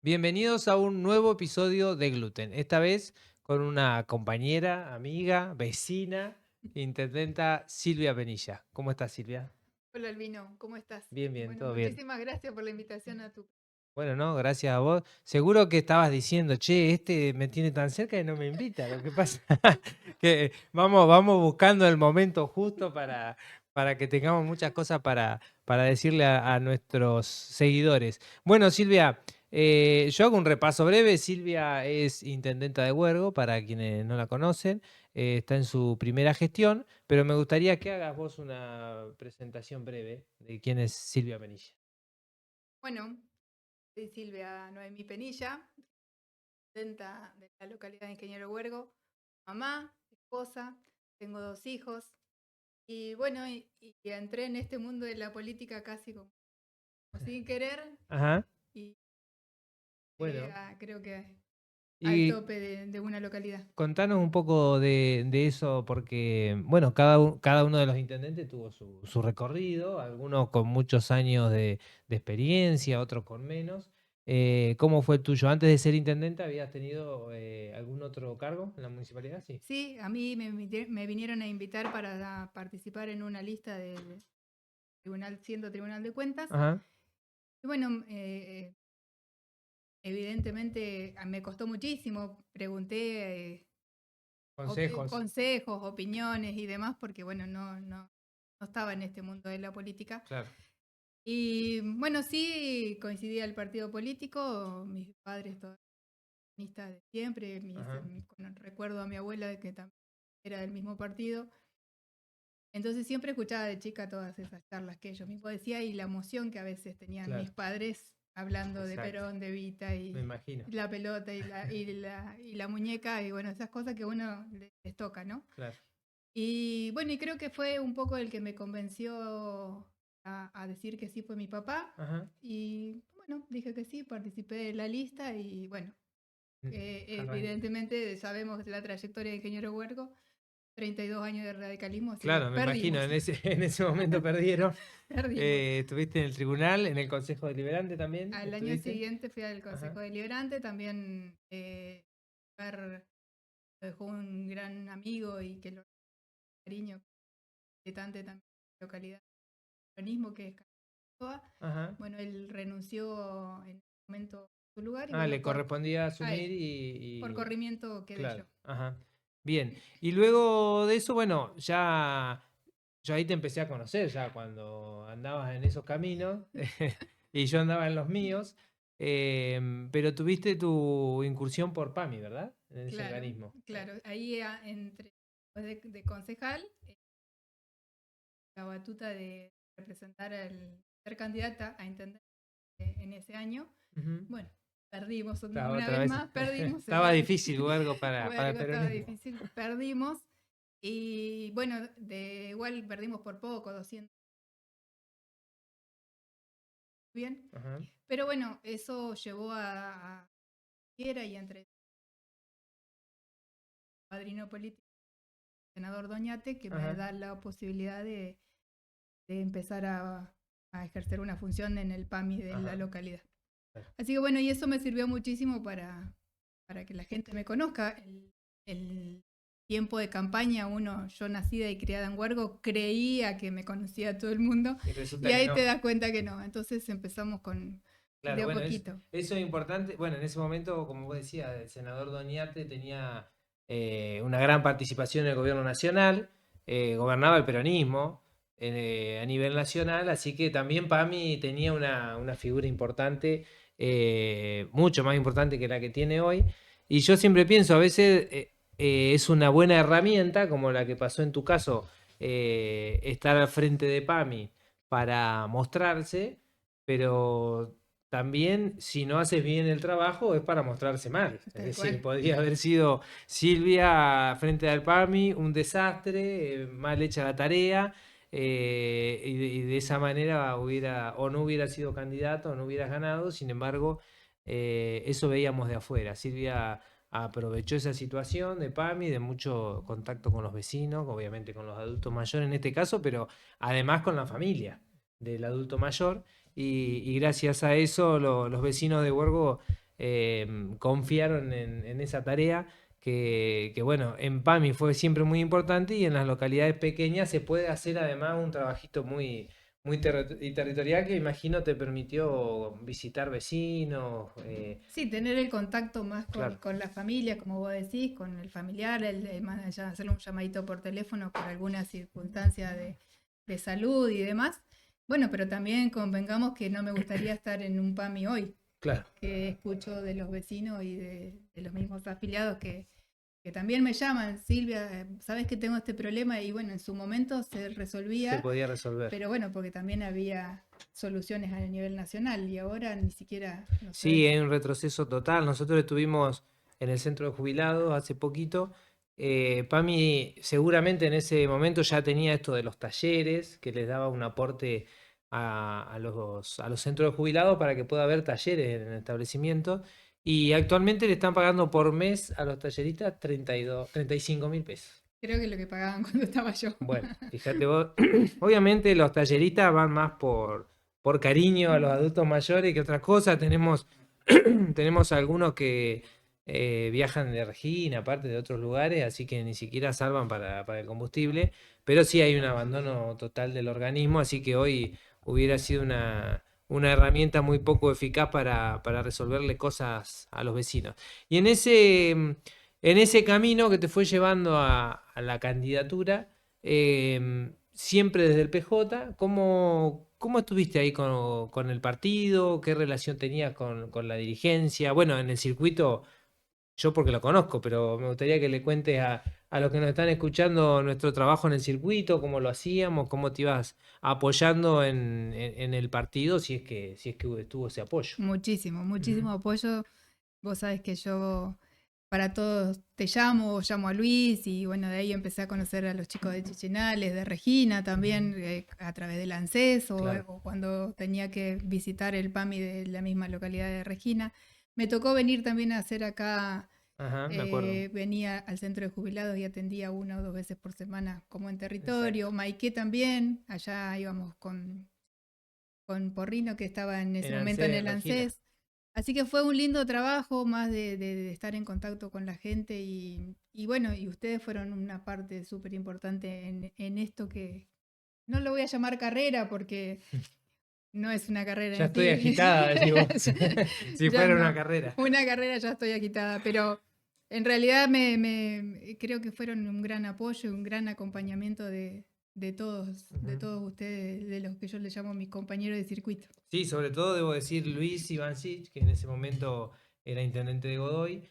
Bienvenidos a un nuevo episodio de Gluten. Esta vez con una compañera, amiga, vecina, intendenta Silvia Penilla. ¿Cómo estás, Silvia? Hola Albino, ¿cómo estás? Bien, bien, Bueno, todo bien. muchísimas gracias por la invitación a tu... Bueno, no, gracias a vos. Seguro que estabas diciendo, che, este me tiene tan cerca y no me invita. Lo que pasa que vamos buscando el momento justo para que tengamos muchas cosas para decirle a nuestros seguidores. Bueno, Silvia, yo hago un repaso breve. Silvia es intendenta de Huergo, para quienes no la conocen. Está en su primera gestión, pero me gustaría que hagas vos una presentación breve de quién es Silvia Penilla. Bueno, soy Silvia Noemí Penilla, intendenta de la localidad de Ingeniero Huergo, mamá, esposa, tengo 2 hijos y bueno, y entré en este mundo de la política casi como sin querer Ajá. y llegué Bueno. creo que al Y tope de una localidad. contanos un poco de eso, porque, bueno, cada uno de los intendentes tuvo su recorrido, algunos con muchos años de experiencia, otros con menos. ¿Cómo fue el tuyo? Antes de ser intendente, ¿habías tenido algún otro cargo en la municipalidad? Sí. Sí, a mí me vinieron a invitar para participar en una lista del tribunal, siendo Tribunal de Cuentas. Ajá. Y bueno, evidentemente me costó muchísimo, pregunté Consejos. consejos, opiniones y demás, porque bueno, no estaba en este mundo de la política. Claro. Y bueno, sí coincidía el partido político, mis padres todos comunistas de siempre, Ajá. recuerdo a mi abuela que también era del mismo partido. Entonces siempre escuchaba de chica todas esas charlas que ellos mismos decían y la emoción que a veces tenían Claro. mis padres hablando de Exacto. Perón, de Vita Me y imagino. la pelota y la muñeca y bueno, esas cosas que a uno les toca, ¿no? Claro. Y bueno, y creo que fue un poco el que me convenció a decir que sí fue mi papá. Ajá. Y bueno, dije que sí, participé de la lista y bueno, Mm. Arran- evidentemente sabemos la trayectoria de Ingeniero Huergo, 32 años de radicalismo, así que Claro, me imagino, perdimos, en ese momento perdieron. perdimos. Estuviste en el tribunal, en el Consejo Deliberante también, Al año ¿estuviste? siguiente fui al Ajá. Consejo Deliberante, también Fer lo dejó un gran amigo y que lo cariño, militante también de la localidad, peronismo, que es Canoa. Ajá. Bueno, él renunció en ese momento a su lugar y Ah, bueno, le correspondía a él, asumir por y corrimiento quedé yo. claro, ajá. Bien. Y luego de eso, bueno, ya yo ahí te empecé a conocer, ya cuando andabas en esos caminos, y yo andaba en los míos, pero tuviste tu incursión por PAMI, ¿verdad? En ese Claro, organismo. claro. Ahí después de concejal, la batuta de representar al ser candidata a intendente en ese año. Ujú. Bueno, perdimos Claro, una otra vez vez. más, perdimos. Estaba difícil o algo para el Algo estaba peronismo. difícil, perdimos. Y bueno, igual perdimos por poco, 200 bien. Ajá. Pero bueno, eso llevó a Quiera y entre el padrino político, el senador Doñate, que me Ajá. da la posibilidad de empezar a ejercer una función en el PAMI de la Ajá. localidad. Claro. Así que bueno, y eso me sirvió muchísimo para que la gente me conozca. El tiempo de campaña, yo nacida y criada en Huergo, creía que me conocía todo el mundo Y y resulta que ahí no. te das cuenta que no. Entonces empezamos con de Claro, a bueno, poquito. eso es importante. Bueno, en ese momento, como vos decías, el senador Doñate tenía una gran participación en el gobierno nacional, gobernaba el peronismo a nivel nacional, así que también PAMI tenía una figura importante, mucho más importante que la que tiene hoy. Y yo siempre pienso, a veces es una buena herramienta, como la que pasó en tu caso, estar al frente de PAMI para mostrarse, pero también si no haces bien el trabajo es para mostrarse mal. Es Tal decir, cual. podría haber sido Silvia frente al PAMI un desastre, mal hecha la tarea, y de esa manera o no hubiera sido candidato o no hubieras ganado. Sin embargo, eso veíamos de afuera. Silvia aprovechó esa situación de PAMI, de mucho contacto con los vecinos, obviamente con los adultos mayores en este caso, pero además con la familia del adulto mayor. Y gracias a eso los vecinos de Huergo confiaron en esa tarea que, bueno, en PAMI fue siempre muy importante y en las localidades pequeñas se puede hacer además un trabajito muy territorial que imagino te permitió visitar vecinos. Sí, tener el contacto más Claro, con la familia, como vos decís, con el familiar, más allá, hacerle un llamadito por teléfono por alguna circunstancia de salud y demás. Bueno, pero también convengamos que no me gustaría estar en un PAMI hoy, claro. que escucho de los vecinos y de los mismos afiliados que también me llaman, Silvia, sabes que tengo este problema y bueno, en su momento se Se resolvía, podía resolver. pero bueno, porque también había soluciones a nivel nacional y ahora ni siquiera, no Sí, sabes. hay un retroceso total. Nosotros estuvimos en el centro de jubilados hace poquito. PAMI seguramente en ese momento ya tenía esto de los talleres, que les daba un aporte a los centros de jubilados para que pueda haber talleres en el establecimiento. Y actualmente le están pagando por mes a los talleristas 35.000 pesos. Creo que lo que pagaban cuando estaba yo. Bueno, fíjate vos, obviamente los talleristas van más por cariño a los adultos mayores que otras cosas. Tenemos algunos que viajan de Regina, aparte de otros lugares, así que ni siquiera salvan para el combustible, pero sí hay un abandono total del organismo, así que hoy hubiera sido una herramienta muy poco eficaz para resolverle cosas a los vecinos. Y en ese camino que te fue llevando a la candidatura, siempre desde el PJ, ¿cómo estuviste ahí con el partido? ¿Qué relación tenías con la dirigencia? Bueno, en el circuito, yo porque lo conozco, pero me gustaría que le cuentes a los que nos están escuchando nuestro trabajo en el circuito, cómo lo hacíamos, cómo te ibas apoyando en el partido, si es que estuvo ese apoyo. Muchísimo, Ujú. muchísimo apoyo. Vos sabés que yo para todos te llamo, llamo a Luis y bueno, de ahí empecé a conocer a los chicos de Chichinales, de Regina también, a través del ANSES Claro. o cuando tenía que visitar el PAMI de la misma localidad de Regina. Me tocó venir también a hacer acá, Ajá, me acuerdo. venía al centro de jubilados y atendía 1 o 2 veces por semana como en Exacto. territorio. Maiqué también, allá íbamos con Porrino que estaba en ese En momento en ANSES el Regina. ANSES. Así que fue un lindo trabajo, más de estar en contacto con la gente y bueno, y ustedes fueron una parte súper importante en esto que no lo voy a llamar carrera porque no es una carrera Ya en estoy sí. agitada, decís vos. ya, Si ya fuera una no, carrera. una carrera ya estoy agitada, pero en realidad creo que fueron un gran apoyo, un gran acompañamiento de Ujú. todos ustedes, de los que yo les llamo mis compañeros de circuito. Sí, sobre todo debo decir Luis Ivancic, que en ese momento era intendente de Godoy,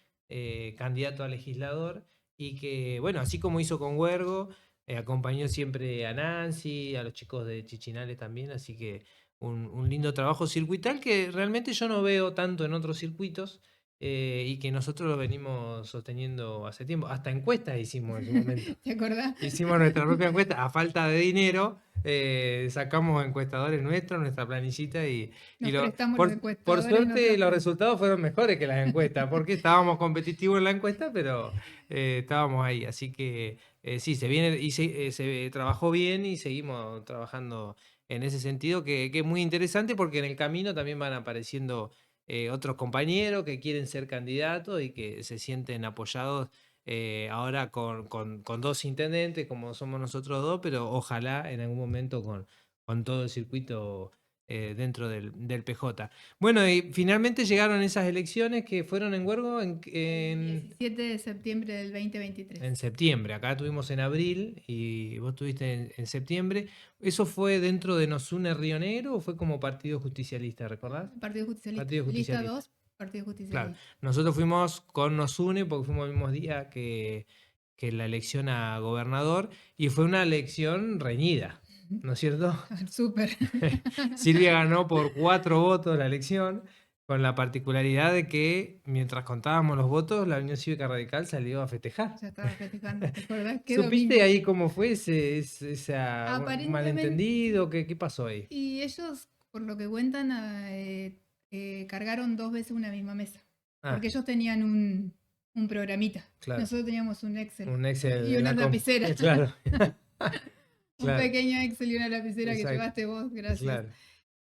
candidato a legislador, y que, bueno, así como hizo con Huergo, acompañó siempre a Nancy, a los chicos de Chichinales también, así que un lindo trabajo circuital que realmente yo no veo tanto en otros circuitos, y que nosotros lo venimos sosteniendo hace tiempo. Hasta encuestas hicimos en su momento. ¿Te acordás? Hicimos nuestra propia encuesta a falta de dinero. Sacamos encuestadores nuestros, nuestra planillita y Nos prestamos los por encuestadores, nos suerte los trabajamos. resultados fueron mejores que las encuestas, porque estábamos competitivos en la encuesta, pero estábamos ahí. Así que sí, se viene y se trabajó bien y seguimos trabajando en ese sentido, que es muy interesante porque en el camino también van apareciendo otros compañeros que quieren ser candidatos y que se sienten apoyados ahora con dos intendentes, como somos nosotros dos, pero ojalá en algún momento con todo el circuito dentro del PJ. Bueno, y finalmente llegaron esas elecciones que fueron en Huergo El 17 de septiembre del 2023. en septiembre. Acá tuvimos en abril y vos tuviste en septiembre. ¿Eso fue dentro de Nos Une Río Negro o fue como partido justicialista, recordás? Partido Justicialista. Partido Lista justicialista. 2, Partido Claro, Justicialista. nosotros fuimos con Nos Une porque fuimos el mismo día que la elección a gobernador y fue una elección reñida, ¿no es cierto? Súper. Silvia ganó por 4 votos la elección, con la particularidad de que mientras contábamos los votos, la Unión Cívica Radical salió a festejar. Ya estaba festejando, ¿te acordás? ¿Qué ¿Supiste domingo? ahí cómo fue ese Aparentemente, malentendido? ¿Qué pasó ahí? y ellos, por lo que cuentan, cargaron 2 veces una misma mesa. Ah, Porque ellos tenían un programita. claro, Nosotros teníamos un Excel un Excel y de una la lapicera. claro, Un claro, pequeño Excel y una lapicera que exacto, llevaste vos, gracias. claro.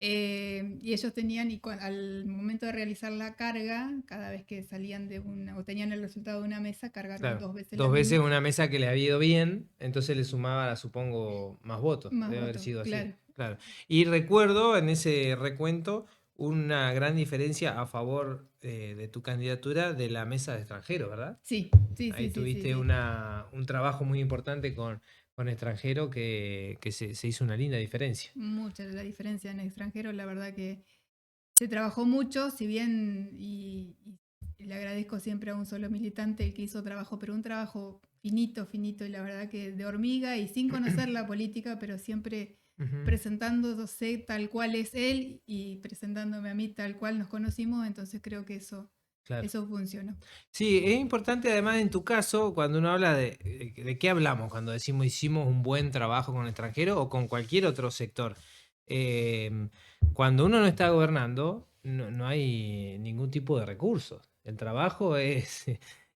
Y ellos tenían, al momento de realizar la carga, cada vez que salían de una, o tenían el resultado de una mesa, cargaron Claro, 2 veces la 2 veces misma, una mesa que le había ido bien, entonces le sumaba, supongo, más votos. más Debe haber votos, sido así, claro. claro. Y recuerdo en ese recuento una gran diferencia a favor de tu candidatura de la mesa de extranjeros, ¿verdad? Sí, sí, Ahí sí, sí, sí, tuviste sí. un trabajo muy importante con extranjero que se hizo una linda diferencia. Mucha la diferencia en extranjero, la verdad que se trabajó mucho, si bien, y le agradezco siempre a un solo militante el que hizo trabajo, pero un trabajo finito, finito, y la verdad que de hormiga y sin conocer la política, pero siempre Ujú, presentándose tal cual es él y presentándome a mí tal cual nos conocimos, entonces creo que claro. eso funcionó. Sí, es importante además en tu caso, cuando uno habla de qué hablamos, cuando decimos hicimos un buen trabajo con el extranjero o con cualquier otro sector. Em, Cuando uno no está gobernando, no hay ningún tipo de recursos. El trabajo es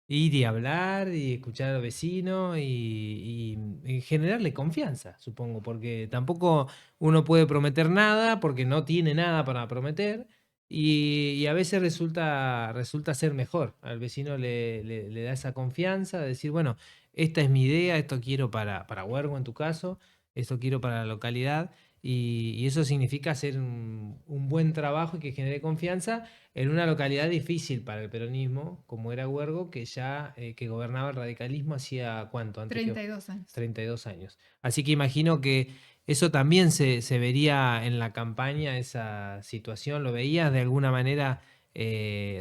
ir y hablar y escuchar a los vecinos y generarle confianza, supongo, porque tampoco uno puede prometer nada porque no tiene nada para prometer. Y a veces resulta ser mejor. Al vecino le da esa confianza de decir, bueno, esta es mi idea, esto quiero para Huergo en tu caso, esto quiero para la localidad, y eso significa hacer un buen trabajo y que genere confianza en una localidad difícil para el peronismo, como era Huergo, que ya que gobernaba el radicalismo hacía cuánto, antes que 32 años. 32 años. Así que imagino que eso también se vería en la campaña, esa situación, ¿lo veías de alguna manera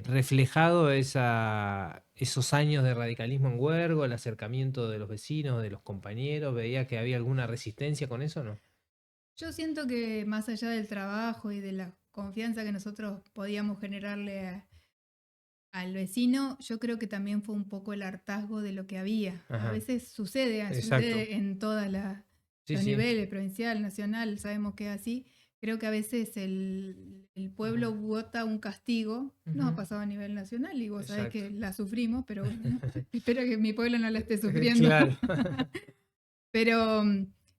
reflejado esos años de radicalismo en Huergo, el acercamiento de los vecinos, de los compañeros? ¿Veías que había alguna resistencia con eso o no? Yo siento que más allá del trabajo y de la confianza que nosotros podíamos generarle al vecino, yo creo que también fue un poco el hartazgo de lo que había. A Ajá, veces sucede, exacto. sucede en todos Sí, los sí. niveles, provincial, nacional, sabemos que es así. Creo que a veces el pueblo vota un castigo. Nos ha Ujú, pasado a nivel nacional y vos sabés exacto. que la sufrimos, pero bueno, espero que mi pueblo no la esté sufriendo. Claro. Pero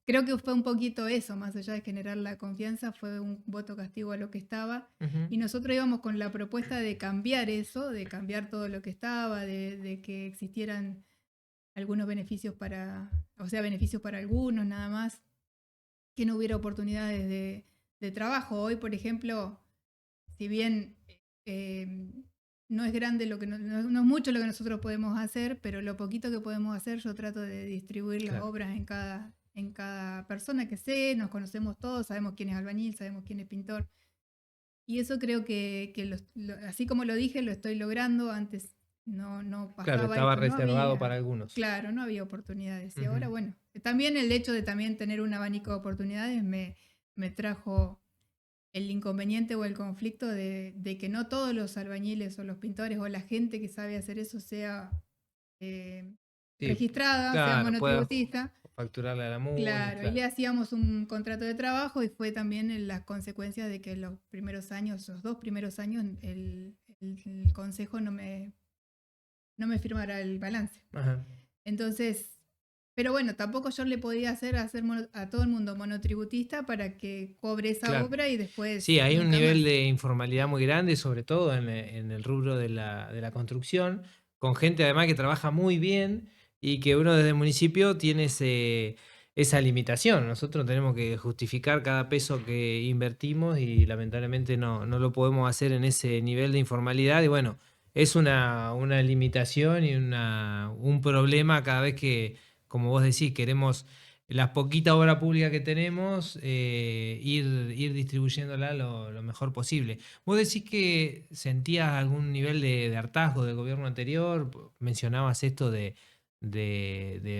creo que fue un poquito eso, más allá de generar la confianza, fue un voto castigo a lo que estaba. Ujú, Y nosotros íbamos con la propuesta de cambiar eso, de cambiar todo lo que estaba, de que existieran algunos beneficios o sea, beneficios para algunos nada más, que no hubiera oportunidades de trabajo. Hoy, por ejemplo, si bien eh, no es grande no es mucho lo que nosotros podemos hacer, pero lo poquito que podemos hacer yo trato de distribuir las claro. obras en cada persona que sé, nos conocemos todos, sabemos quién es albañil, sabemos quién es pintor. Y eso creo que así como lo dije, lo estoy logrando. Antes no Claro, pasaba estaba esto, no reservado para había, algunos. claro, no había oportunidades. Y ahora, Ujú, bueno, también el hecho de también tener un abanico de oportunidades me trajo el inconveniente o el conflicto de que no todos los albañiles o los pintores o la gente que sabe hacer eso sea eh, sí, registrada, sea claro, pueda monotributista. facturarle a la MUNI, Claro, y claro. le hacíamos un contrato de trabajo y fue también en las consecuencias de que los primeros años, los 2 primeros años, el consejo no me firmara el balance. Ajá. Entonces, pero bueno, tampoco yo le podía hacer a todo el mundo monotributista para que cobre esa Claro. obra y Sí, después hay un nunca nivel más. de informalidad muy grande, sobre todo en el rubro de la construcción, con gente además que trabaja muy bien y que uno desde el municipio tiene esa limitación. Nosotros tenemos que justificar cada peso que invertimos y lamentablemente no lo podemos hacer en ese nivel de informalidad. Y bueno, es una limitación y un problema cada vez que, como vos decís, queremos las poquitas obras públicas que tenemos, ir distribuyéndola lo mejor posible. ¿Vos decís que sentías algún nivel de hartazgo del gobierno anterior? Mencionabas esto de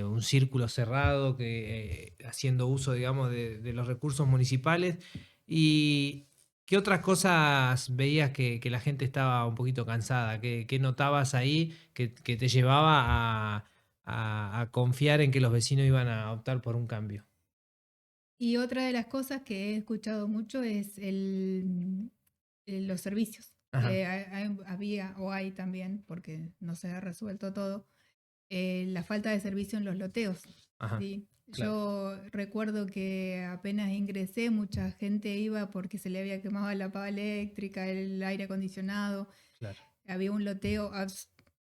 un círculo cerrado que haciendo uso, digamos, de los recursos municipales. ¿Y qué otras cosas veías que la gente estaba un poquito cansada? ¿Qué notabas ahí que te llevaba a confiar en que los vecinos iban a optar por un cambio? Y otra de las cosas que he escuchado mucho es los servicios. Ajá, Había o hay también, porque no se ha resuelto todo, la falta de servicio en los loteos. ajá. ¿Sí? Claro. Yo recuerdo que apenas ingresé, mucha gente iba porque se le había quemado la pava eléctrica, el aire acondicionado. Claro. Había un loteo,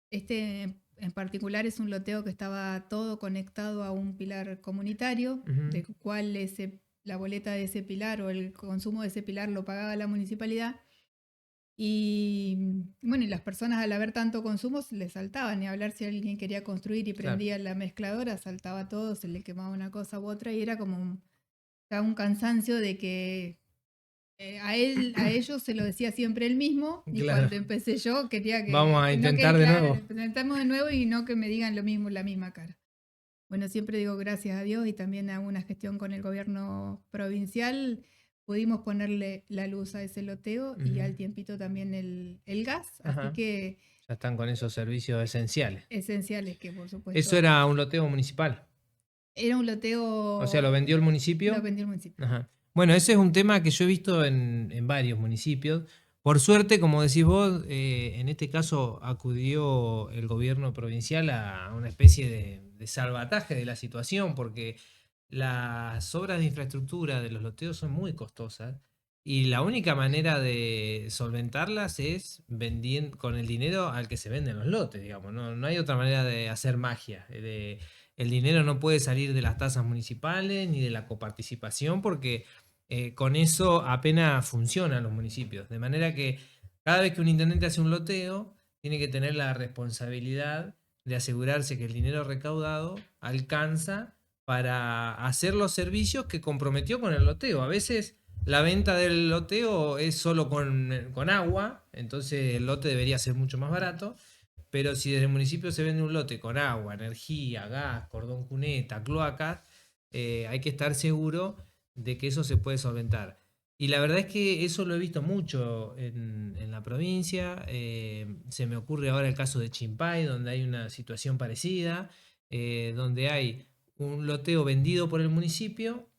este en particular es un loteo que estaba todo conectado a un pilar comunitario, Ujú. de cual la boleta de ese pilar o el consumo de ese pilar lo pagaba la municipalidad. Y bueno, y las personas al haber tanto consumo les saltaban, y hablar si alguien quería construir y Claro. prendía la mezcladora, saltaba todo, se le quemaba una cosa u otra y era como ya un cansancio de que a ellos se lo decía siempre él mismo, y Claro. cuando empecé yo quería Vamos a que no que intentar de claro, nuevo. presentamos de nuevo y no que me digan lo mismo, la misma cara. Bueno, siempre digo gracias a Dios y también a una gestión con el gobierno provincial pudimos ponerle la luz a ese loteo y Ujú. al tiempito también el gas, así Ajá. que Ya están con esos servicios esenciales. esenciales que por Eso supuesto era un loteo municipal. era un O sea, lo loteo, vendió el lo municipio. vendió el municipio. Ajá. Bueno, ese es un tema que yo he visto en varios municipios. Por suerte, como decís vos, en este caso acudió el gobierno provincial a una especie de salvataje de la situación, porque las obras de infraestructura de los loteos son muy costosas y la única manera de solventarlas es vendiendo con el dinero al que se venden los lotes, digamos. No, no hay otra manera de hacer magia. El dinero no puede salir de las tasas municipales ni de la coparticipación porque con eso apenas funcionan los municipios. De manera que cada vez que un intendente hace un loteo, tiene que tener la responsabilidad de asegurarse que el dinero recaudado alcanza para hacer los servicios que comprometió con el loteo. A veces la venta del loteo es solo con agua, entonces el lote debería ser mucho más barato. Pero si desde el municipio se vende un lote con agua, energía, gas, cordón cuneta, cloacas, hay que estar seguro de que eso se puede solventar. Y la verdad es que eso lo he visto mucho en la provincia. Se me ocurre ahora el caso de Chimpay, donde hay una situación parecida, donde hay un loteo vendido por el municipio,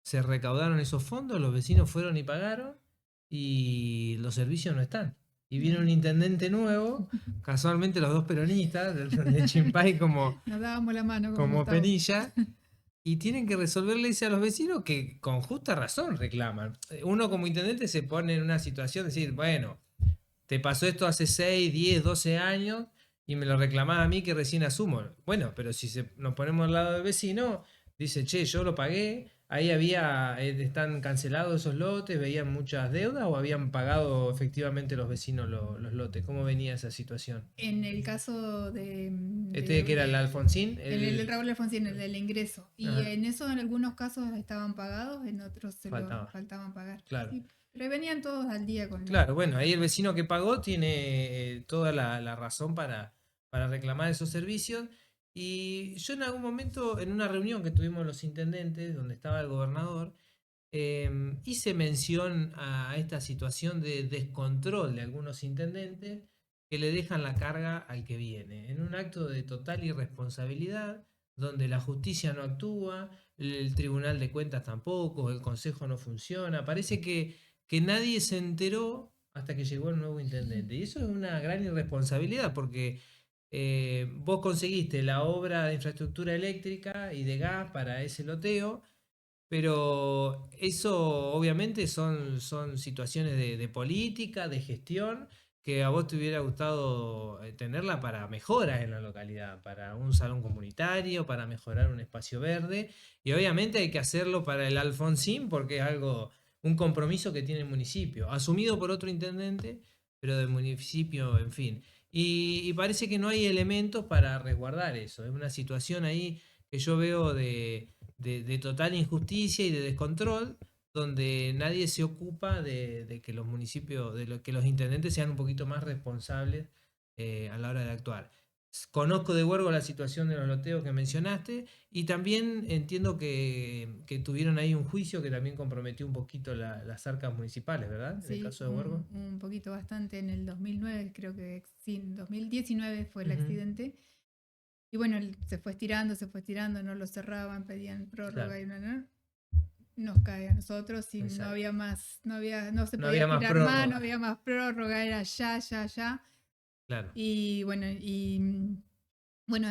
se recaudaron esos fondos, los vecinos fueron y pagaron y los servicios no están. Y viene un No. intendente nuevo, casualmente los dos peronistas, de Chimpay Nos dábamos la mano como como Gustavo. Penilla, y tienen que resolverle eso a los vecinos que con justa razón reclaman. Uno como intendente se pone en una situación de decir, bueno, te pasó esto hace 6 10 12 años y me lo reclamás a mí que recién asumo. Bueno, pero si nos ponemos al lado del vecino, dice, che, yo lo pagué, ahí están cancelados esos lotes, veían muchas deudas o habían pagado efectivamente los vecinos los lotes. ¿Cómo venía esa situación? En el caso Este que era el Alfonsín, el Raúl Alfonsín, el del ingreso. Y Ajá, en eso en algunos casos estaban pagados, en otros se lo faltaba, faltaban pagar. claro. Sí, pero venían todos al día con Claro, con bueno, las ahí el cosas. vecino que pagó tiene toda la razón para reclamar esos servicios. Y yo en algún momento, en una reunión que tuvimos los intendentes, donde estaba el gobernador, hice mención a esta situación de descontrol de algunos intendentes que le dejan la carga al que viene, en un acto de total irresponsabilidad, donde la justicia no actúa, el Tribunal de Cuentas tampoco, el Consejo no funciona. Parece que nadie se enteró hasta que llegó el nuevo intendente. Y eso es una gran irresponsabilidad porque vos conseguiste la obra de infraestructura eléctrica y de gas para ese loteo, pero eso obviamente son situaciones de política, de gestión, que a vos te hubiera gustado tenerla para mejoras en la localidad, para un salón comunitario, para mejorar un espacio verde. Y obviamente hay que hacerlo para el Alfonsín porque es algo, un compromiso que tiene el municipio, asumido por otro intendente, pero del municipio, en fin. Y parece que no hay elementos para resguardar eso. Es una situación ahí que yo veo de total injusticia y de descontrol, donde nadie se ocupa de que los municipios, que los intendentes sean un poquito más responsables a la hora de actuar. Conozco de Huergo la situación de los loteos que mencionaste y también entiendo que tuvieron ahí un juicio que también comprometió un poquito las arcas municipales, ¿verdad? En el Sí, caso de Huergo. un poquito bastante en el 2009, creo que sí, en 2019 fue el Ujú. accidente. Y bueno, se fue estirando, no lo cerraban, pedían Claro, prórroga y nos cae a nosotros y no exacto. había más, no se No podía había más estirar más, no prórroga. había más prórroga, era ya, ya, ya. Claro. Y bueno, y Bueno,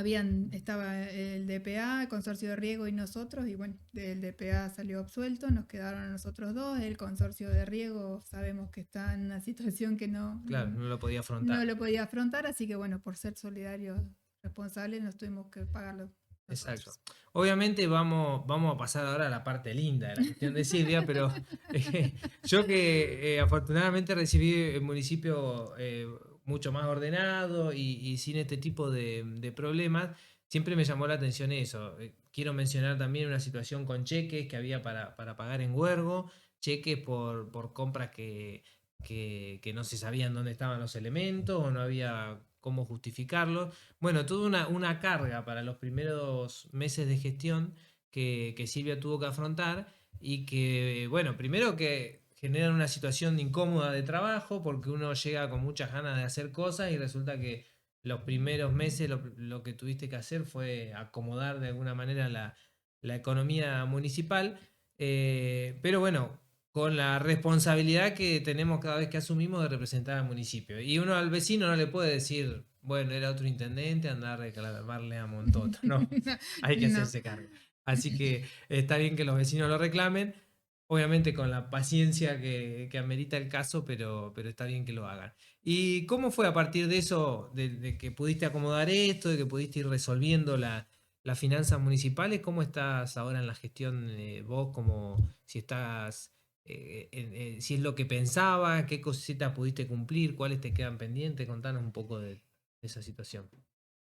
estaba el DPA, el consorcio de riego y nosotros, y bueno, el DPA salió absuelto, nos quedaron a nosotros dos, el consorcio de riego sabemos que está en una situación que Claro, no lo podía no afrontar. lo podía afrontar, así que bueno, por ser solidarios, responsables, nos tuvimos que pagarlo Exacto. nosotros. Obviamente vamos a pasar ahora a la parte linda de la gestión de Silvia, pero yo que afortunadamente recibí el municipio mucho más ordenado y sin este tipo de problemas, siempre me llamó la atención eso. Quiero mencionar también una situación con cheques que había para pagar en Huergo, cheques por compras que no se sabían dónde estaban los elementos o no había cómo justificarlos. Bueno, tuvo una carga para los primeros meses de gestión que Silvia tuvo que afrontar y que, bueno, primero que generan una situación incómoda de trabajo porque uno llega con muchas ganas de hacer cosas y resulta que los primeros meses lo que tuviste que hacer fue acomodar de alguna manera la economía municipal, pero bueno, con la responsabilidad que tenemos cada vez que asumimos de representar al municipio. Y uno al vecino no le puede decir, bueno, era otro intendente, andar a reclamarle a Montoto, no, hay que No. hacerse cargo. Así que está bien que los vecinos lo reclamen, obviamente con la paciencia que amerita el caso, pero está bien que lo hagan. ¿Y cómo fue a partir de eso, de que pudiste acomodar esto, de que pudiste ir resolviendo las finanzas municipales? ¿Cómo estás ahora en la gestión vos, como si estás si es lo que pensaba, qué cositas pudiste cumplir, cuáles te quedan pendientes? Contanos un poco de esa situación.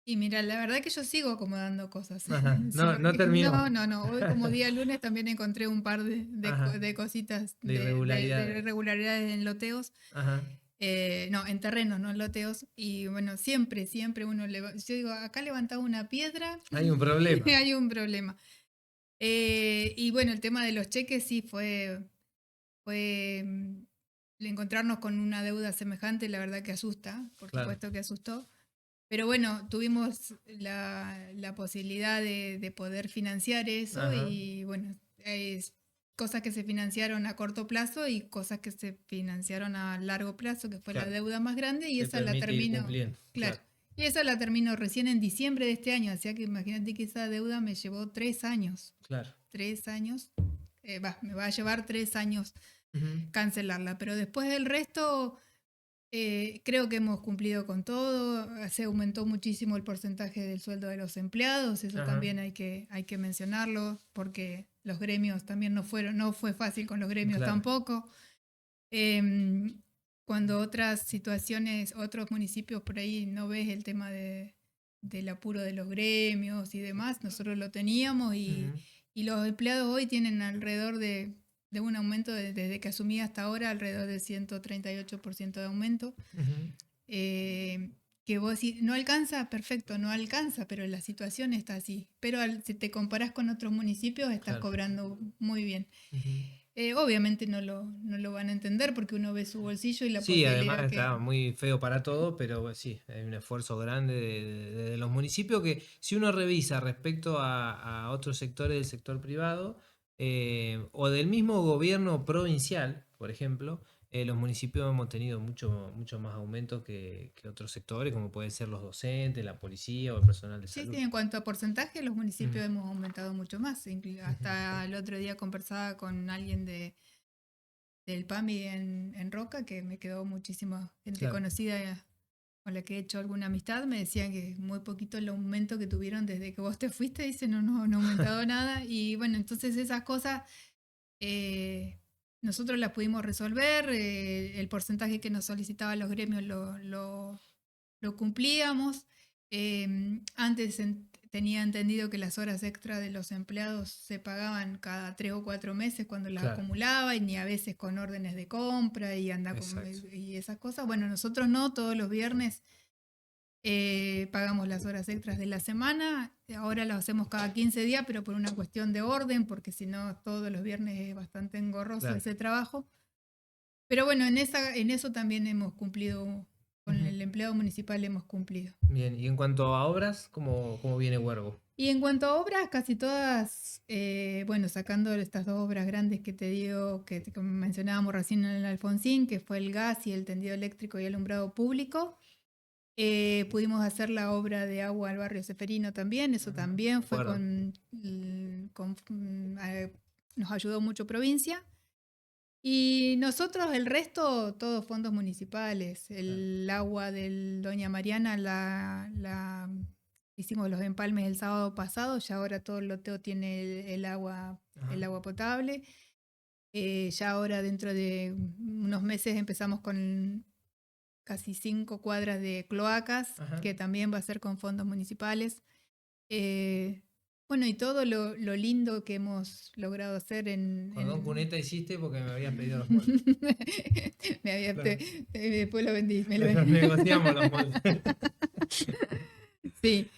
Y mira, la verdad que yo sigo acomodando cosas. Ajá, Sigo- no terminó. no. Hoy como día lunes también encontré un par Ajá, de cositas, de de irregularidades. irregularidades en loteos. Ajá, No, en terrenos, no en loteos. Y bueno, siempre uno yo digo, acá levantaba una piedra, hay un problema. hay un problema. Y bueno, el tema de los cheques sí fue encontrarnos con una deuda semejante, la verdad que asusta, por Claro. supuesto que asustó. Pero bueno, tuvimos la posibilidad de poder financiar eso Ajá, y bueno, es cosas que se financiaron a corto plazo y cosas que se financiaron a largo plazo, que fue la claro. deuda más grande y Te esa la permite ir termino, cumpliendo. claro, Claro, y esa la termino recién en diciembre de este año, así que imagínate que esa deuda me llevó 3 años, claro. 3 años, me va a llevar 3 años Ujú, cancelarla, pero después del resto creo que hemos cumplido con todo. Se aumentó muchísimo el porcentaje del sueldo de los empleados. Eso ajá, también hay que mencionarlo porque los gremios también no fue fácil con los gremios claro. tampoco. Em, Cuando otras situaciones, otros municipios por ahí no ves el tema del apuro de los gremios y demás, nosotros lo teníamos Ujú, y los empleados hoy tienen alrededor de un aumento desde que asumí hasta ahora, alrededor del 138% de aumento. ujú, Eh, que vos decís, no alcanza, perfecto, no alcanza, pero la situación está así. Pero si te comparás con otros municipios, estás claro. cobrando muy bien. Ujú. Obviamente no lo van a entender porque uno ve su bolsillo y la Sí, además posibilidad está que... muy feo para todo, pero sí, hay un esfuerzo grande de los municipios que si uno revisa respecto a otros sectores del sector privado o del mismo gobierno provincial, por ejemplo, los municipios hemos tenido mucho más aumento que otros sectores, como pueden ser los docentes, la policía o el personal de Sí, salud. sí, en cuanto a porcentaje, los Ujú, municipios hemos aumentado mucho más. ujú, Hasta el otro día conversaba con alguien del PAMI en Roca, que me quedó muchísima gente claro, conocida con la que he hecho alguna amistad, me decían que muy poquito el aumento que tuvieron desde que vos te fuiste, dice, no ha aumentado nada. Y bueno, entonces esas cosas eh, nosotros las pudimos resolver, el porcentaje que nos solicitaban los gremios lo cumplíamos. Antes tenía entendido que las horas extra de los empleados se pagaban cada 3 o 4 meses cuando las claro, acumulaba y ni a veces con órdenes de compra y exacto. y esas cosas. Bueno, nosotros no, todos los viernes pagamos las horas extras de la semana. Ahora lo hacemos cada 15 días, pero por una cuestión de orden, porque si no, todos los viernes es bastante engorroso Claro. ese trabajo. Pero bueno, en eso también hemos cumplido, con Ujú. el empleado municipal hemos cumplido. Bien, y en cuanto a obras, ¿cómo viene Huergo? Y en cuanto a obras, casi todas, bueno, sacando estas dos obras grandes que te digo, que mencionábamos recién en el Alfonsín, que fue el gas y el tendido eléctrico y alumbrado público, Pudimos hacer la obra de agua al barrio Ceferino también, eso Ujú, de también fue acuerdo. nos ayudó mucho provincia. Y nosotros, el resto, todos fondos municipales. Claro. El agua del Doña Mariana hicimos los empalmes el sábado pasado, ya ahora todo el loteo tiene Ajá. el agua potable. Ya ahora dentro de unos meses empezamos con casi 5 cuadras de cloacas, Ajá. que también va a ser con fondos municipales. Eh, bueno, y todo lo lindo que hemos logrado hacer Cordón cuneta hiciste porque me habías pedido los moldes. Me había- Claro. después lo vendí. Los negociamos los moldes. Sí.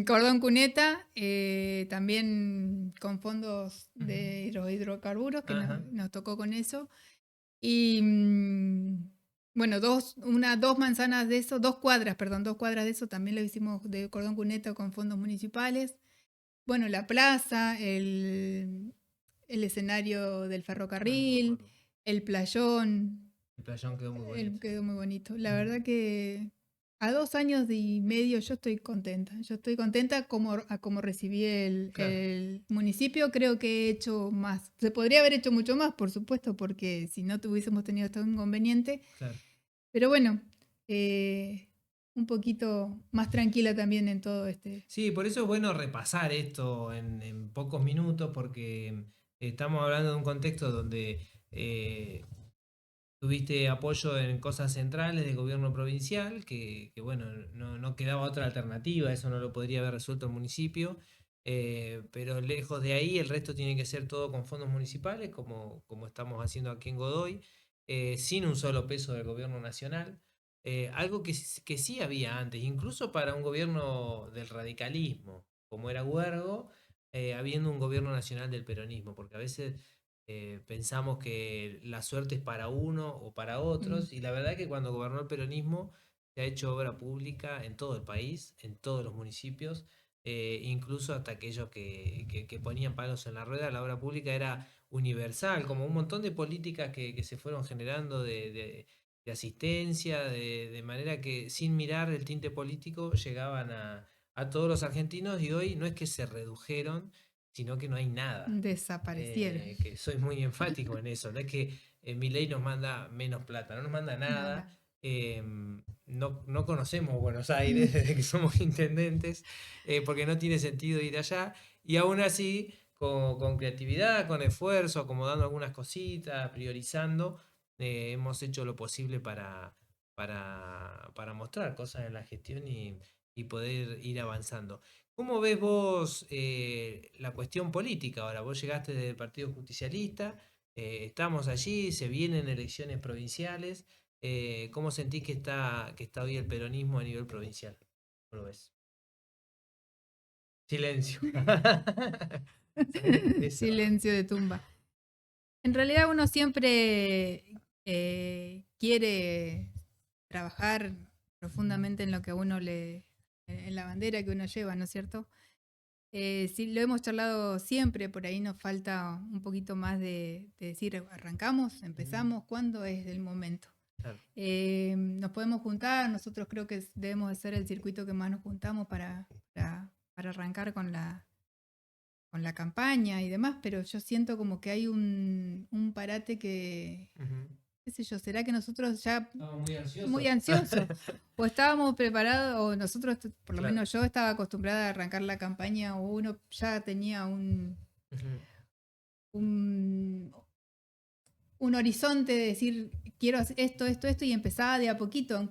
Cordón cuneta, también con fondos de los hidrocarburos, que Ajá. nos tocó con eso. Y bueno, dos manzanas de eso, 2 cuadras, perdón, 2 cuadras de eso también lo hicimos de cordón cuneta con fondos municipales. Bueno, la plaza, el escenario del Ah, no me ferrocarril, acuerdo. el playón, El playón quedó muy bonito. quedó muy bonito. La Ujú. verdad que a 2 años y medio yo estoy contenta. Yo estoy contenta como recibí Claro, el municipio. Creo que he hecho más. Se podría haber hecho mucho más, por supuesto, porque si no tuviésemos tenido este inconveniente. claro. Pero bueno, eh, un poquito más tranquila también en todo este. Sí, por eso es bueno repasar esto en pocos minutos, porque estamos hablando de un contexto donde tuviste apoyo en cosas centrales del gobierno provincial, que, bueno, no quedaba otra alternativa, eso no lo podría haber resuelto el municipio, pero lejos de ahí el resto tiene que ser todo con fondos municipales, como estamos haciendo aquí en Godoy, sin un solo peso del gobierno nacional. Algo que sí había antes, incluso para un gobierno del radicalismo, como era Huergo, habiendo un gobierno nacional del peronismo, porque a veces pensamos que la suerte es para uno o para Mm, otros, y la verdad es que cuando gobernó el peronismo se ha hecho obra pública en todo el país, en todos los municipios, incluso hasta aquellos que ponían palos en la rueda, la obra pública era universal, como un montón de políticas que se fueron generando de asistencia, de manera que sin mirar el tinte político llegaban a todos los argentinos, y hoy no es que se redujeron, sino que no hay nada. Desaparecieron. Que soy muy enfático en eso, no es que Milei nos manda menos plata, no nos manda nada. Nada. No conocemos Buenos Aires desde que somos intendentes, porque no tiene sentido ir allá, y aún así, con creatividad, con esfuerzo, acomodando algunas cositas, priorizando, hemos hecho lo posible para mostrar cosas en la gestión y poder ir avanzando. ¿Cómo ves vos la cuestión política ahora? Vos llegaste del Partido Justicialista, estamos allí, se vienen elecciones provinciales. ¿Cómo sentís que está hoy el peronismo a nivel provincial? ¿Cómo lo ves? Silencio. Eso. Silencio de tumba. En realidad uno siempre quiere trabajar profundamente en lo que a uno en la bandera que uno lleva, ¿no es cierto? Sí, lo hemos charlado siempre, por ahí nos falta un poquito más de decir, arrancamos, Ujú, empezamos, ¿cuándo es el momento? claro. Nos podemos juntar, nosotros creo que debemos de ser el circuito que más nos juntamos para arrancar con la campaña y demás, pero yo siento como que hay un parate que, Ujú. qué sé yo, ¿será que nosotros ya Estamos muy muy ansiosos. ansiosos? O estábamos preparados, o nosotros, por lo Claro. menos yo estaba acostumbrada a arrancar la campaña, o uno ya tenía Ujú. un, un horizonte de decir, quiero hacer esto, y empezaba de a poquito,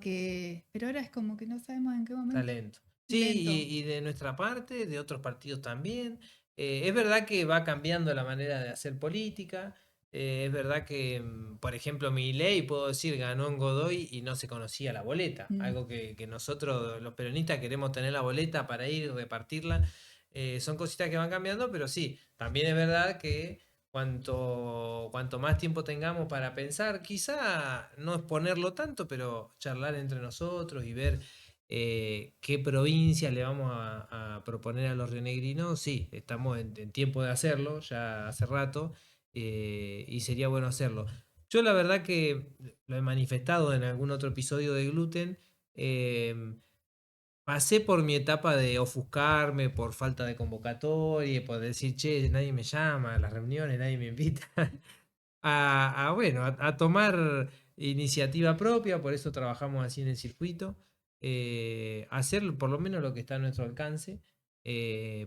pero ahora es como que no sabemos en qué momento. Talento. Sí, Lento. y de nuestra parte, de otros partidos también. Es verdad que va cambiando la manera de hacer política. Es verdad que, por ejemplo, Milei, puedo decir, ganó en Godoy y no se conocía la boleta. Mm. Algo que nosotros, los peronistas, queremos tener la boleta para ir y repartirla. Son cositas que van cambiando, pero sí, también es verdad que cuanto más tiempo tengamos para pensar, quizá no exponerlo tanto, pero charlar entre nosotros y ver qué provincia le vamos a proponer a los rionegrinos. Sí, estamos en tiempo de hacerlo, ya hace rato, y sería bueno hacerlo. Yo la verdad que lo he manifestado en algún otro episodio de Gluten, em, pasé por mi etapa de ofuscarme por falta de convocatoria, por decir, che, nadie me llama a las reuniones, nadie me invita, bueno, a tomar iniciativa propia, por eso trabajamos así en el circuito, hacer por lo menos lo que está a nuestro alcance,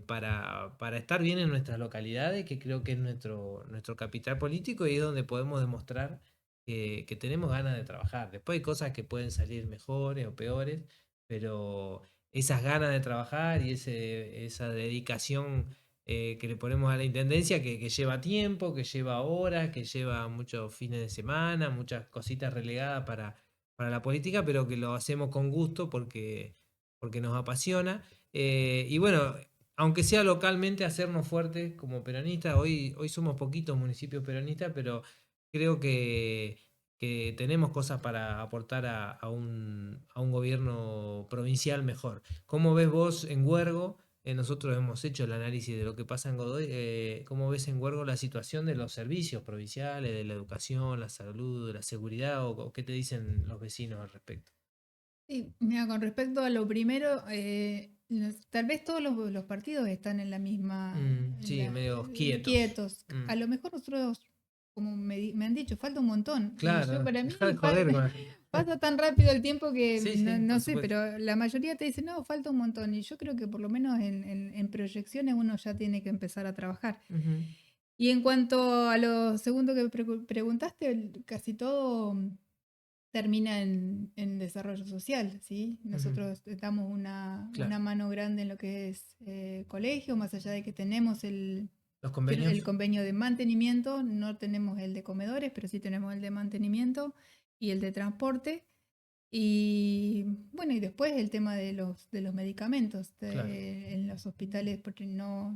para estar bien en nuestras localidades, que creo que es nuestro capital político y es donde podemos demostrar que tenemos ganas de trabajar. Después hay cosas que pueden salir mejores o peores, pero esas ganas de trabajar y esa dedicación que le ponemos a la intendencia, que lleva tiempo, que lleva horas, que lleva muchos fines de semana, muchas cositas relegadas para la política, pero que lo hacemos con gusto porque nos apasiona. Y bueno, aunque sea localmente, hacernos fuertes como peronistas. Hoy somos poquitos municipios peronistas, pero creo que tenemos cosas para aportar a un gobierno provincial mejor. ¿Cómo ves vos en Huergo? Nosotros hemos hecho el análisis de lo que pasa en Godoy. ¿Cómo ves en Huergo la situación de los servicios provinciales, de la educación, la salud, la seguridad? ¿O qué te dicen los vecinos al respecto? Sí, mira, con respecto a lo primero, tal vez todos los partidos están en la misma, Sí, medio quietos. quietos. Mm, A lo mejor nosotros, como me han dicho, falta un montón. Y yo claro, para mí deja de joder con pasa tan rápido el tiempo que Sí, no, sí, no por sé, supuesto. pero la mayoría te dice, no, falta un montón. Y yo creo que por lo menos en proyecciones uno ya tiene que empezar a trabajar. Ujú, Y en cuanto a lo segundo que preguntaste, casi todo termina en desarrollo social, ¿sí? ujú, Nosotros damos claro. una mano grande en lo que es colegio, más allá de que tenemos ¿Los el convenios? convenio de mantenimiento, no tenemos el de comedores, pero sí tenemos el de mantenimiento y el de transporte. Y bueno, y después el tema de los medicamentos Claro, en los hospitales, porque no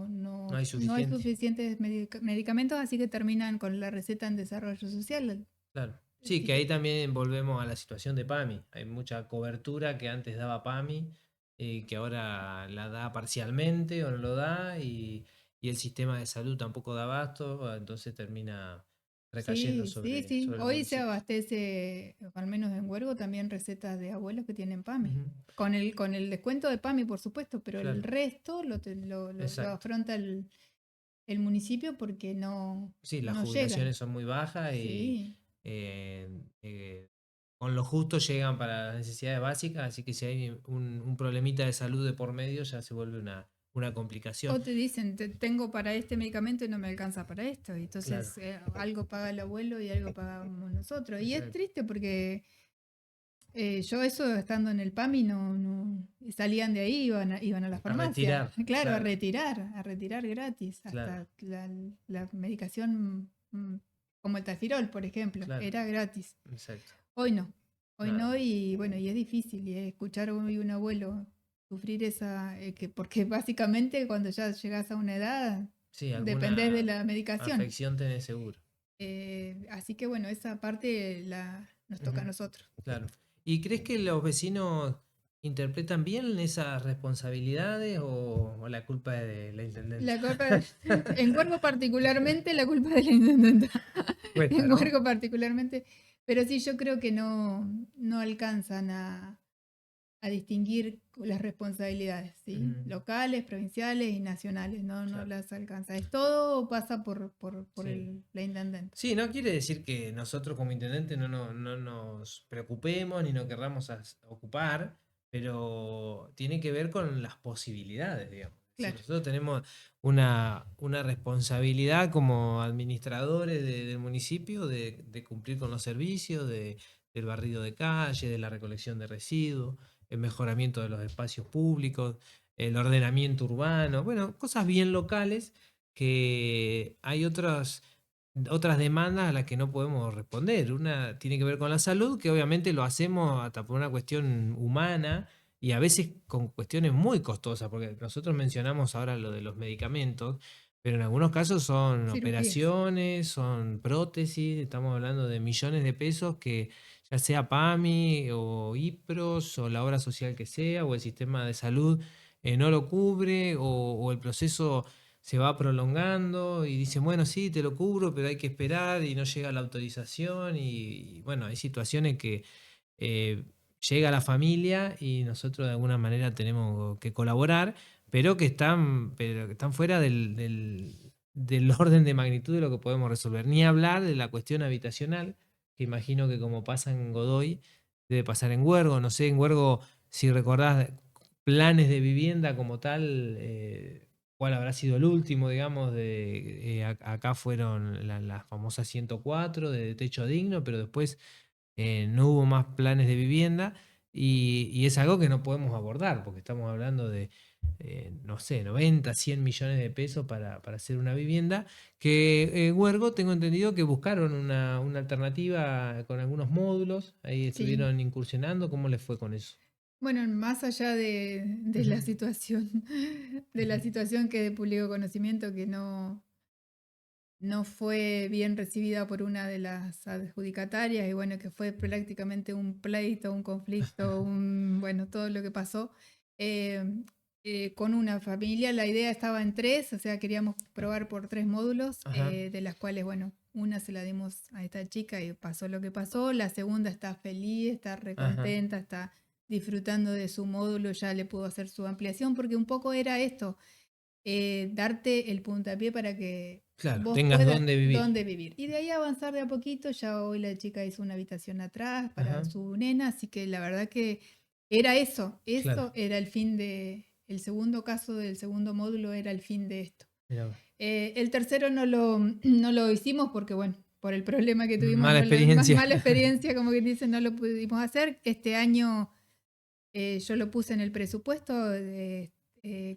hay no hay suficiente. suficientes medicamentos, así que terminan con la receta en desarrollo social. Claro. Sí, Así que ahí que también volvemos a la situación de PAMI. Hay mucha cobertura que antes daba PAMI, que ahora la da parcialmente o no lo da, y el sistema de salud tampoco da abasto, entonces termina recayendo sí, sí, sí. sobre los Hoy se municipios. abastece, al menos en Huergo, también recetas de abuelos que tienen PAMI. Ujú, Con el descuento de PAMI, por supuesto, pero el claro, resto lo exacto. afronta el municipio porque Sí, las no llegan. jubilaciones son muy bajas y Sí, eh, con lo justo llegan para las necesidades básicas, así que si hay un problemita de salud de por medio ya se vuelve una complicación. o te dicen, tengo para este medicamento y no me alcanza para esto. Y Claro, entonces algo paga el abuelo y algo pagamos nosotros. Y es exacto. triste porque yo eso estando en el PAMI no salían de ahí, iban a la A farmacia, retirar, claro, claro, a retirar gratis, claro, hasta la medicación como el tafirol, por ejemplo, claro, era gratis. exacto. Hoy No, no, y bueno, y es difícil y escuchar a un abuelo sufrir esa, porque básicamente cuando ya llegas a una edad, sí, dependés de alguna la medicación. afección tenés seguro. Así que bueno, esa parte nos toca a Ujú, nosotros. claro. ¿Y crees que los vecinos interpretan bien esas responsabilidades o la culpa es de la intendenta? La culpa, en Cuervo particularmente, la culpa de la intendenta. Cuesta, En ¿no? Cuervo particularmente. Pero sí, yo creo que no alcanzan a distinguir las responsabilidades, ¿sí? Ujú, Locales, provinciales y nacionales, no claro, las alcanza. Es todo pasa por sí. la intendente. Sí, no quiere decir que nosotros como intendente no nos preocupemos ni nos querramos ocupar, pero tiene que ver con las posibilidades, digamos. Es decir, Claro. nosotros tenemos una responsabilidad como administradores del municipio de cumplir con los servicios, del barrido de calle, de la recolección de residuos, el mejoramiento de los espacios públicos, el ordenamiento urbano, bueno, cosas bien locales que hay otras demandas a las que no podemos responder. Una tiene que ver con la salud, que obviamente lo hacemos hasta por una cuestión humana y a veces con cuestiones muy costosas, porque nosotros mencionamos ahora lo de los medicamentos, pero en algunos casos son Cirugías. operaciones, son prótesis, estamos hablando de millones de pesos que ya sea PAMI o IPROS o la obra social que sea o el sistema de salud no lo cubre o el proceso se va prolongando y dicen, bueno, sí, te lo cubro, pero hay que esperar y no llega la autorización y bueno, hay situaciones que eh, llega a la familia y nosotros de alguna manera tenemos que colaborar, pero que están fuera del orden de magnitud de lo que podemos resolver. Ni hablar de la cuestión habitacional, que imagino que como pasa en Godoy, debe pasar en Huergo. No sé, en Huergo, si recordás planes de vivienda como tal, cuál habrá sido el último, digamos, acá fueron las famosas 104 de techo digno, pero después no hubo más planes de vivienda y es algo que no podemos abordar, porque estamos hablando de, no sé, 90, 100 millones de pesos para hacer una vivienda, que Huergo tengo entendido que buscaron una alternativa con algunos módulos, ahí Sí. estuvieron incursionando, ¿cómo les fue con eso? Bueno, más allá de Ujú, la situación, de la ujú. situación que de público conocimiento que no fue bien recibida por una de las adjudicatarias y bueno, que fue prácticamente un pleito, un conflicto, bueno, todo lo que pasó. eh, con una familia, la idea estaba en tres, o sea, queríamos probar por tres módulos, Ajá, de las cuales, bueno, una se la dimos a esta chica y pasó lo que pasó, la segunda está feliz, está ajá, recontenta, está disfrutando de su módulo, ya le pudo hacer su ampliación, porque un poco era esto, darte el puntapié para que claro, vos tengas puedas dónde vivir. dónde vivir. Y de ahí avanzar de a poquito, ya hoy la chica hizo una habitación atrás para Ajá, su nena, así que la verdad que era claro, eso era el fin el segundo caso del segundo módulo era el fin de esto. mira vos. El tercero no lo hicimos porque, bueno, por el problema que tuvimos, Mala no la más experiencia. mala experiencia, como que dicen, no lo pudimos hacer. Este año yo lo puse en el presupuesto.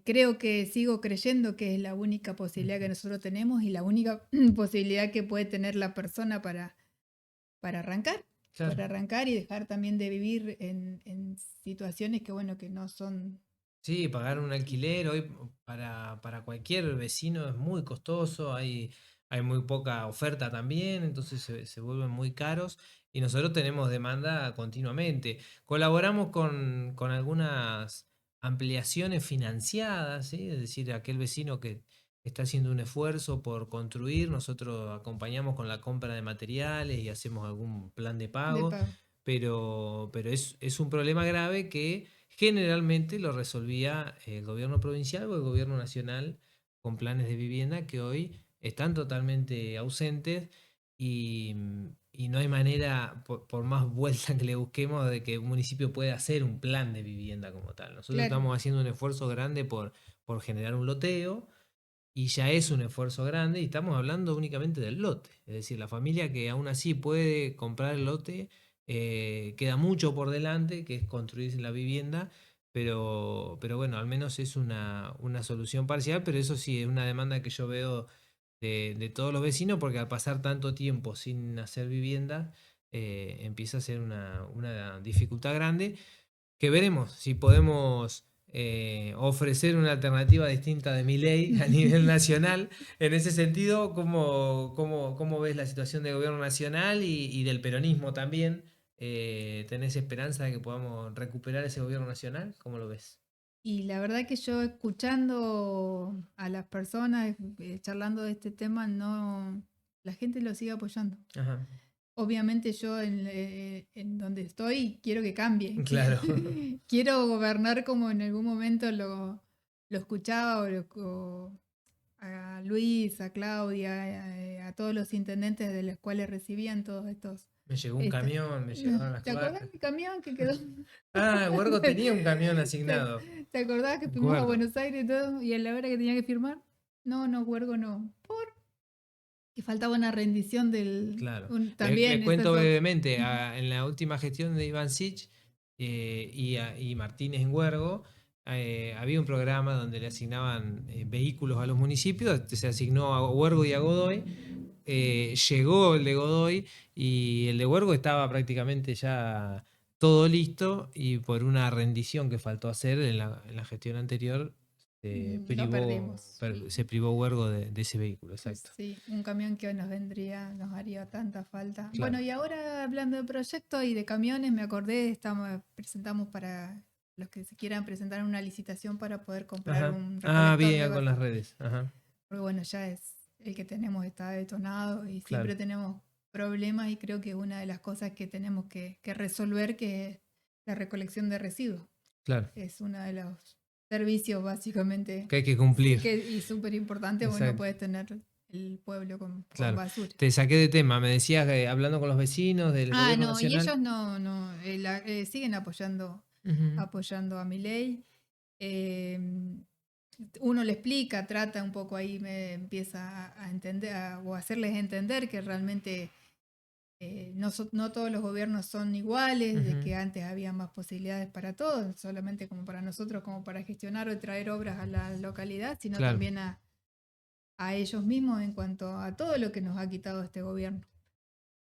Creo que sigo creyendo que es la única posibilidad que nosotros tenemos y la única posibilidad que puede tener la persona para arrancar, Claro. para arrancar y dejar también de vivir en situaciones que, bueno, que no son... Sí, pagar un alquiler hoy para cualquier vecino es muy costoso, hay muy poca oferta también, entonces se vuelven muy caros y nosotros tenemos demanda continuamente. Colaboramos con algunas ampliaciones financiadas, ¿sí? Es decir, aquel vecino que está haciendo un esfuerzo por construir, nosotros acompañamos con la compra de materiales y hacemos algún plan de De pago, pago. pero es un problema grave que generalmente lo resolvía el gobierno provincial o el gobierno nacional con planes de vivienda que hoy están totalmente ausentes y no hay manera, por más vuelta que le busquemos, de que un municipio pueda hacer un plan de vivienda como tal. Nosotros Claro. estamos haciendo un esfuerzo grande por generar un loteo y ya es un esfuerzo grande y estamos hablando únicamente del lote. Es decir, la familia que aún así puede comprar el lote, queda mucho por delante, que es construirse la vivienda, pero bueno, al menos es una solución parcial, pero eso sí, es una demanda que yo veo de todos los vecinos, porque al pasar tanto tiempo sin hacer vivienda, empieza a ser una dificultad grande que veremos si podemos ofrecer una alternativa distinta de mi ley a nivel nacional. En ese sentido, ¿cómo ves la situación del gobierno nacional y del peronismo también? ¿Tenés esperanza de que podamos recuperar ese gobierno nacional? ¿Cómo lo ves? Y la verdad que yo escuchando a las personas, charlando de este tema, no, la gente lo sigue apoyando. Ajá, Obviamente yo en donde estoy quiero que cambie. claro. Quiero gobernar como en algún momento lo escuchaba a Luis, a Claudia, a todos los intendentes de los cuales recibían todos estos... Me llegó un esta- camión, me llegaron las ¿Te acordás cloacas. de mi camión que quedó? Ah, Huergo tenía un camión ¿Te, asignado. te acordás que Me fuimos a acuerdo. Buenos Aires y todo? Y a la hora que tenía que firmar, no, Huergo no. Que faltaba una rendición Claro. Les también, esa cuento es otra. brevemente, en la última gestión de Iván Sich y Martínez en Huergo, había un programa donde le asignaban vehículos a los municipios, se asignó a Huergo y a Godoy, llegó el de Godoy y el de Huergo estaba prácticamente ya todo listo y por una rendición que faltó hacer en la gestión anterior, Lo perdimos. se privó Huergo de ese vehículo, exacto. Sí, un camión que nos haría tanta falta. Bueno, Claro. y ahora hablando de proyectos y de camiones, me acordé, presentamos para los que se quieran presentar una licitación para poder comprar Ajá. un Ah, recolector de bien, con las basura. redes. Ajá. Porque bueno, ya es el que tenemos está detonado y Claro. siempre tenemos problemas y creo que es una de las cosas que tenemos que resolver, la recolección de residuos. Claro. Es uno de los servicios básicamente Que hay que cumplir. y súper importante, porque no puedes tener el pueblo con basura. Te saqué de tema, me decías que hablando con los vecinos del gobierno nacional. Y ellos no siguen apoyando a Milei. Uno le explica, trata un poco ahí, me empieza a entender o hacerles entender que realmente no todos los gobiernos son iguales, de que antes había más posibilidades para todos, solamente como para nosotros, como para gestionar o traer obras a la localidad, sino también a ellos mismos en cuanto a todo lo que nos ha quitado este gobierno.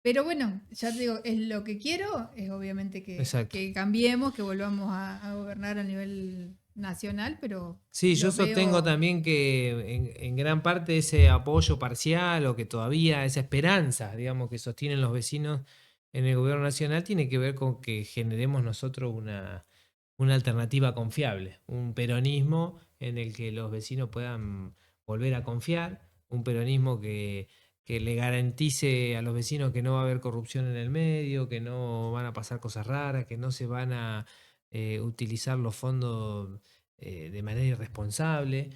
Pero bueno, ya te digo, es lo que quiero, es obviamente que cambiemos, que volvamos a gobernar a nivel nacional, pero... Sí, yo sostengo también que en gran parte ese apoyo parcial o que todavía esa esperanza, digamos, que sostienen los vecinos en el gobierno nacional tiene que ver con que generemos nosotros una alternativa confiable, un peronismo en el que los vecinos puedan volver a confiar, un peronismo que le garantice a los vecinos que no va a haber corrupción en el medio, que no van a pasar cosas raras, que no se van a utilizar los fondos de manera irresponsable,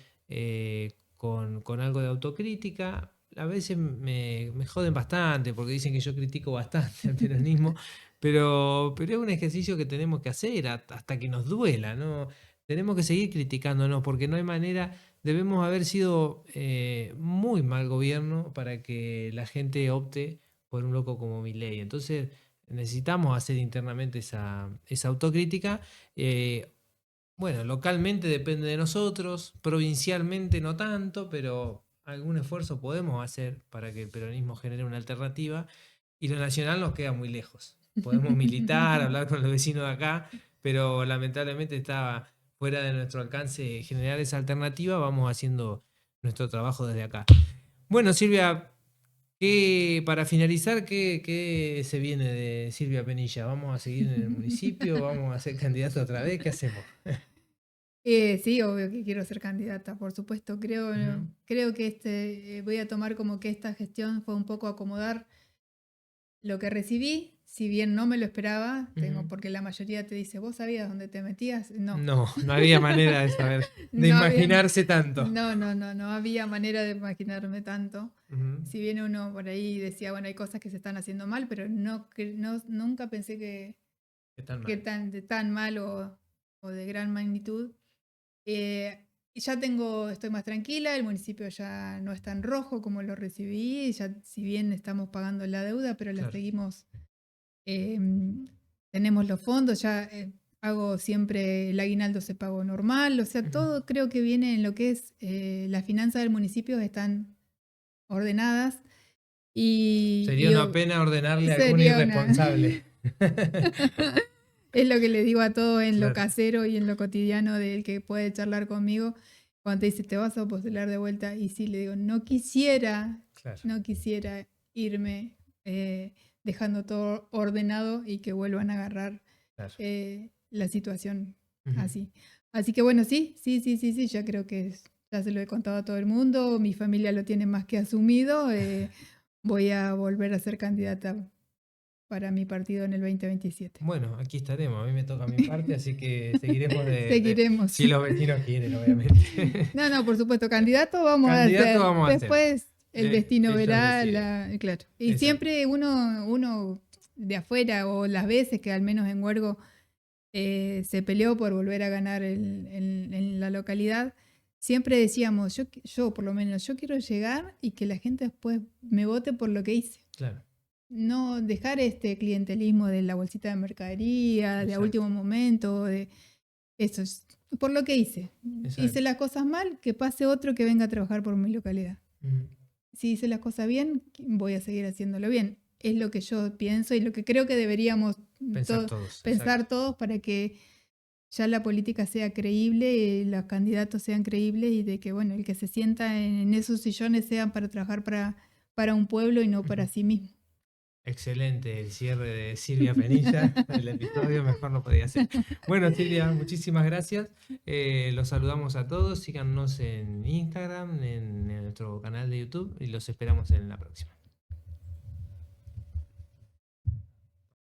con algo de autocrítica. A veces me joden bastante porque dicen que yo critico bastante al peronismo, pero es un ejercicio que tenemos que hacer hasta que nos duela, ¿no? Tenemos que seguir criticándonos porque no hay manera. Debemos haber sido muy mal gobierno para que la gente opte por un loco como Milei. Entonces necesitamos hacer internamente esa autocrítica. Bueno, localmente depende de nosotros, provincialmente no tanto, pero algún esfuerzo podemos hacer para que el peronismo genere una alternativa, y lo nacional nos queda muy lejos. Podemos militar, hablar con los vecinos de acá, pero lamentablemente está fuera de nuestro alcance generar esa alternativa. Vamos haciendo nuestro trabajo desde acá. Bueno, Silvia, para finalizar, ¿qué se viene de Silvia Penilla? ¿Vamos a seguir en el municipio? ¿Vamos a ser candidato otra vez? ¿Qué hacemos? Sí, obvio que quiero ser candidata, por supuesto. Creo que voy a tomar como que esta gestión fue un poco acomodar lo que recibí, si bien no me lo esperaba, porque la mayoría te dice, ¿vos sabías dónde te metías? No había manera de saber, de imaginarse tanto. No había manera de imaginarme tanto. Si bien uno por ahí decía, bueno, hay cosas que se están haciendo mal, pero nunca pensé que tan mal o de gran magnitud. Ya estoy más tranquila, el municipio ya no es tan rojo como lo recibí, ya si bien estamos pagando la deuda, pero la seguimos, tenemos los fondos, ya hago siempre el aguinaldo se pagó normal, o sea, todo creo que viene en lo que es las finanzas del municipio están ordenadas. Sería una pena ordenarle a algún irresponsable. Es lo que le digo a todos en lo casero y en lo cotidiano del que puede charlar conmigo. Cuando te dice, ¿te vas a postular de vuelta? Y sí, le digo, no quisiera irme dejando todo ordenado y que vuelvan a agarrar la situación así. Así que bueno, sí, ya creo que ya se lo he contado a todo el mundo, mi familia lo tiene más que asumido, voy a volver a ser candidata para mi partido en el 2027. Bueno, aquí estaremos, a mí me toca mi parte, así que seguiremos. Si los vecinos quieren, obviamente. No, por supuesto, candidato vamos a hacer. Después el destino verá, claro. Y exacto. Siempre uno de afuera, o las veces que al menos en Huergo se peleó por volver a ganar en la localidad, siempre decíamos, yo por lo menos, yo quiero llegar y que la gente después me vote por lo que hice. Claro. No dejar este clientelismo de la bolsita de mercadería, de a último momento, de eso es por lo que hice. Exacto. Hice las cosas mal, que pase otro que venga a trabajar por mi localidad. Si hice las cosas bien, voy a seguir haciéndolo bien. Es lo que yo pienso y lo que creo que deberíamos pensar todos para que ya la política sea creíble, los candidatos sean creíbles y de que bueno, el que se sienta en esos sillones sean para trabajar para un pueblo y no para sí mismo. Excelente el cierre de Silvia Penilla. El episodio mejor no podía ser. Bueno, Silvia, muchísimas gracias. Los saludamos a todos. Síganos en Instagram, en nuestro canal de YouTube y los esperamos en la próxima.